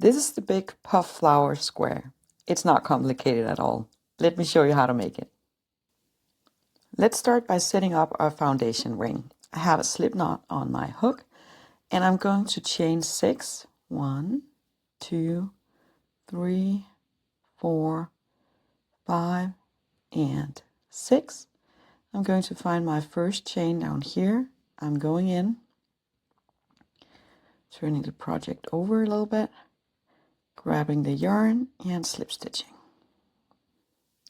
This is the big puff flower square. It's not complicated at all. Let me show you how to make it. Let's start by setting up our foundation ring. I have a slip knot on my hook and I'm going to chain 6. 1, 2, 3, 4, 5, and 6. I'm going to find my first chain down here. I'm going in, turning the project over a little bit, grabbing the yarn and slip stitching.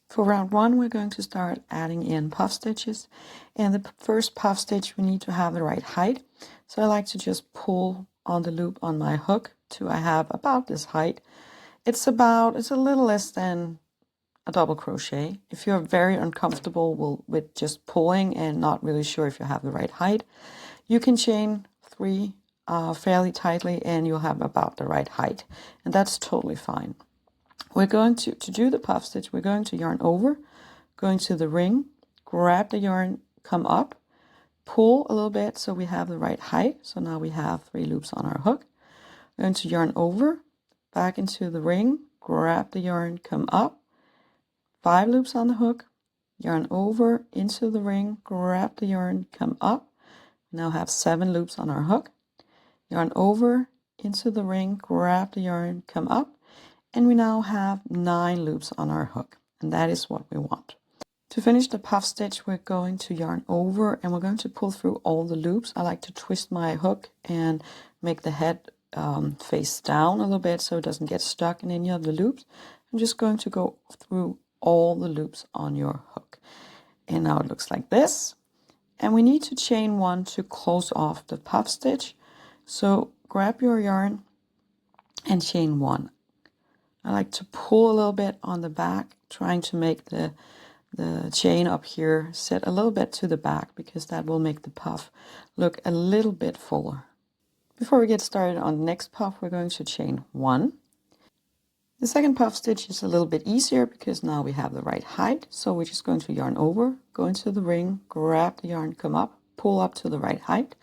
For round 1, we're going to start adding in puff stitches, and the first puff stitch we need to have the right height. So I like to just pull on the loop on my hook to I have about this height. It's a little less than a double crochet. If you're very uncomfortable with just pulling and not really sure if you have the right height, you can chain 3 fairly tightly and you'll have about the right height, and that's totally fine. We're going to do the puff stitch, we're going to yarn over, going to the ring, grab the yarn, come up, pull a little bit so we have the right height. So now we have 3 loops on our hook. We're going to yarn over, back into the ring, grab the yarn, come up, 5 loops on the hook, yarn over into the ring, grab the yarn, come up. Now have 7 loops on our hook, yarn over into the ring, grab the yarn, come up. And we now have 9 loops on our hook, and that is what we want. To finish the puff stitch, we're going to yarn over and we're going to pull through all the loops. I like to twist my hook and make the head face down a little bit so it doesn't get stuck in any of the loops. I'm just going to go through all the loops on your hook. And now it looks like this. And we need to chain 1 to close off the puff stitch. So grab your yarn and chain 1. I like to pull a little bit on the back, trying to make the chain up here set a little bit to the back because that will make the puff look a little bit fuller. Before we get started on the next puff, we're going to chain 1. The second puff stitch is a little bit easier because now we have the right height. So we're just going to yarn over, go into the ring, grab the yarn, come up, pull up to the right height,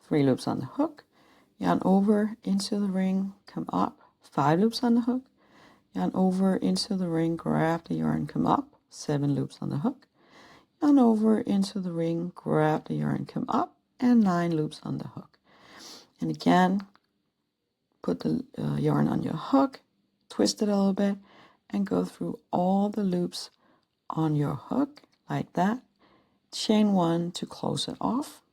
3 loops on the hook, yarn over into the ring, come up, 5 loops on the hook, yarn over into the ring, grab the yarn, come up, 7 loops on the hook, yarn over into the ring, grab the yarn, come up, and 9 loops on the hook. And again, put the yarn on your hook, twist it a little bit, and go through all the loops on your hook like that. Chain 1 to close it off.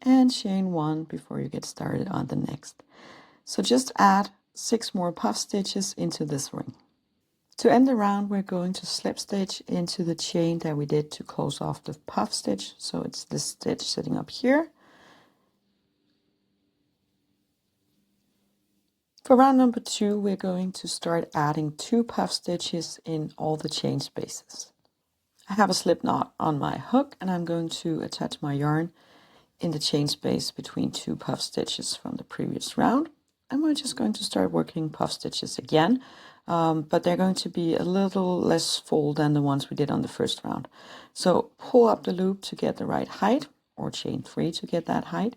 And chain 1 before you get started on the next. So just add 6 more puff stitches into this ring. To end the round, we're going to slip stitch into the chain that we did to close off the puff stitch. So it's this stitch sitting up here. For round number 2, we're going to start adding 2 puff stitches in all the chain spaces. I have a slip knot on my hook and I'm going to attach my yarn in the chain space between 2 puff stitches from the previous round. And we're just going to start working puff stitches again, but they're going to be a little less full than the ones we did on the first round. So pull up the loop to get the right height, or chain 3 to get that height.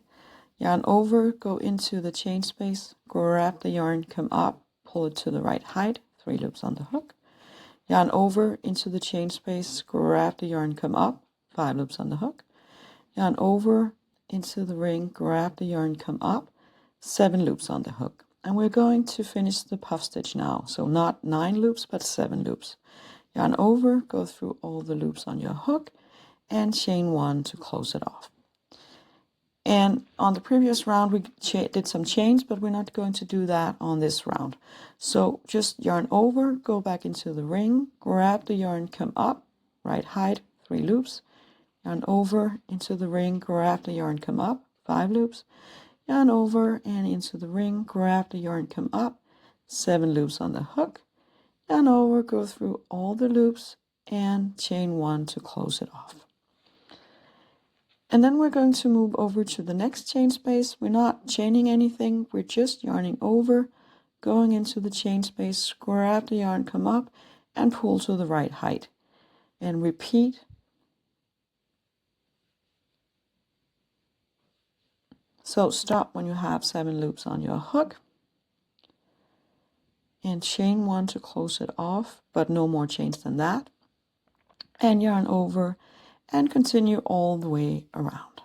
Yarn over, go into the chain space, grab the yarn, come up, pull it to the right height, 3 loops on the hook. Yarn over into the chain space, grab the yarn, come up, 5 loops on the hook. Yarn over into the ring, grab the yarn, come up, 7 loops on the hook. And we're going to finish the puff stitch now. So not 9 loops, but 7 loops. Yarn over, go through all the loops on your hook, and chain 1 to close it off. And on the previous round, we did some chains, but we're not going to do that on this round. So just yarn over, go back into the ring, grab the yarn, come up, right height, 3 loops. Yarn over into the ring, grab the yarn, come up, 5 loops. Yarn over and into the ring, grab the yarn, come up, 7 loops on the hook. Yarn over, go through all the loops, and chain 1 to close it off. And then we're going to move over to the next chain space. We're not chaining anything, we're just yarning over, going into the chain space, grab the yarn, come up, and pull to the right height. And repeat So stop when you have 7 loops on your hook and chain 1 to close it off, but no more chains than that, and yarn over and continue all the way around.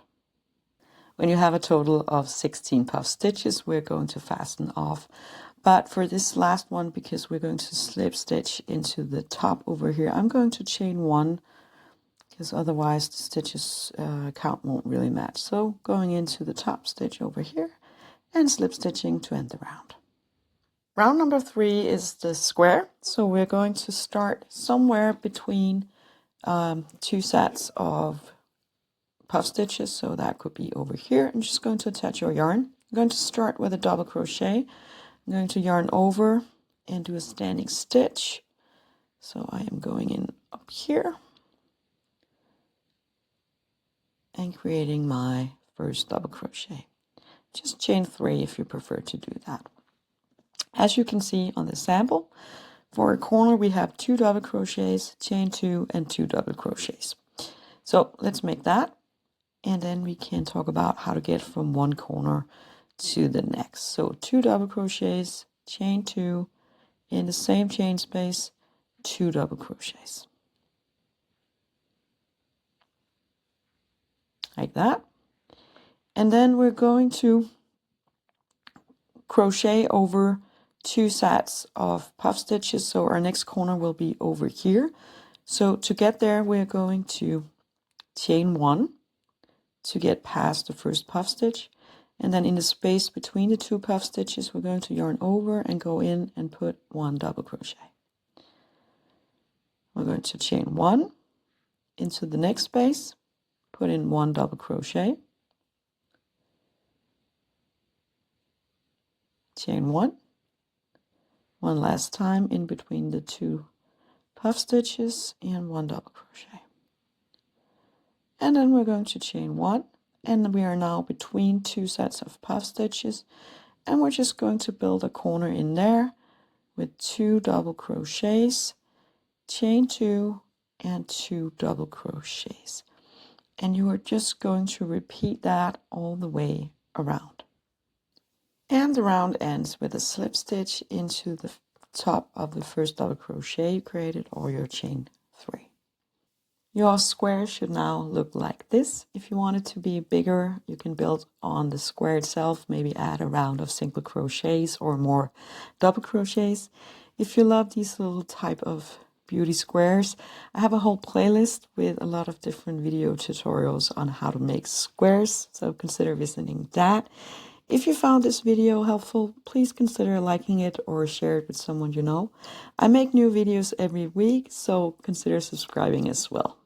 When you have a total of 16 puff stitches, we're going to fasten off. But for this last one, because we're going to slip stitch into the top over here, I'm going to chain 1, because otherwise the stitches count won't really match. So going into the top stitch over here and slip stitching to end the round. Round number 3 is the square. So we're going to start somewhere between 2 sets of puff stitches, so that could be over here. I'm just going to attach your yarn. I'm going to start with a double crochet. I'm going to yarn over and do a standing stitch. So I am going in up here and creating my first double crochet. Just chain 3 if you prefer to do that. As you can see on the sample, for a corner we have 2 double crochets, chain 2 and 2 double crochets. So let's make that, and then we can talk about how to get from one corner to the next. So 2 double crochets, chain 2, in the same chain space, 2 double crochets. Like that. And then we're going to crochet over 2 sets of puff stitches. So our next corner will be over here. So to get there, we're going to chain 1 to get past the first puff stitch. And then in the space between the 2 puff stitches, we're going to yarn over and go in and put 1 double crochet. We're going to chain 1 into the next space, put in 1 double crochet, chain 1 last time in between the 2 puff stitches, and 1 double crochet. And then we're going to chain 1, and we are now between 2 sets of puff stitches, and we're just going to build a corner in there with 2 double crochets, chain 2 and 2 double crochets. And you are just going to repeat that all the way around. And the round ends with a slip stitch into the top of the first double crochet you created, or your chain 3. Your square should now look like this. If you want it to be bigger, you can build on the square itself, maybe add a round of single crochets or more double crochets. If you love these little type of beauty squares, I have a whole playlist with a lot of different video tutorials on how to make squares, so consider visiting that. If you found this video helpful, please consider liking it or share it with someone you know. I make new videos every week, so consider subscribing as well.